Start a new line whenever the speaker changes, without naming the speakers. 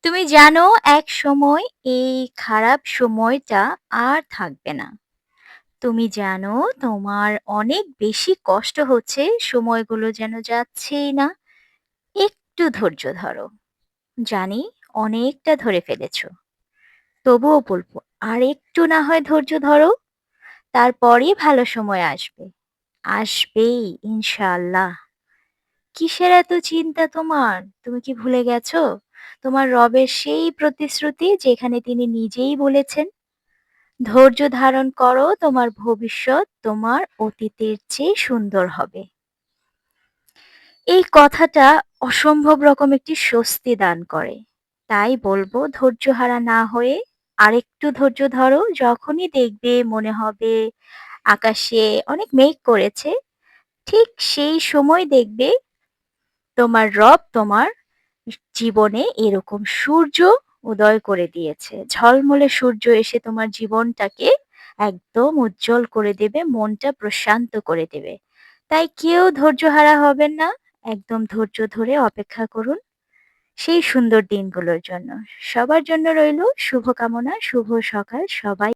তুমি জানো একসময় এই খারাপ সময়টা আর থাকবে না। তুমি জানো তোমার অনেক বেশি কষ্ট হচ্ছে, সময়গুলো যেন যাচ্ছেই না। একটু ধৈর্য ধরো। জানি অনেকটা ধরে ফেলেছো। তবুও বলবো আর একটু না হয় ধৈর্য ধরো। তারপরই ভালো সময় আসবে। আসবেই ইনশাআল্লাহ। কিসের এত চিন্তা তোমার? তুমি কি ভুলে গেছো? তোমার রবের সেই প্রতিশ্রুতি যেখানে তিনি নিজেই বলেছেন, ধৈর্য ধারণ করো, তোমার ভবিষ্যৎ তোমার অতীতের চেয়ে সুন্দর হবে। এই কথাটা অসম্ভব রকম একটি স্বস্তি দান করে। তাই বলবো ধৈর্যহারা না হয়ে আরেকটু ধৈর্য ধরো। যখনই দেখবে মনে হবে আকাশে অনেক মেঘ করেছে, ঠিক সেই সময় দেখবে তোমার রব তোমার জীবনে এরকম সূর্য উদয় করে দিয়েছে। ঝলমলে সূর্য এসে তোমার জীবনটাকে একদম উজ্জ্বল করে দেবে, মনটা প্রশান্ত করে দেবে। তাই কেউ ধৈর্যহারা হবেন না। একদম ধৈর্য ধরে অপেক্ষা করুন সেই সুন্দর দিনগুলোর জন্য। সবার জন্য রইল শুভকামনা, শুভ সকাল সবাই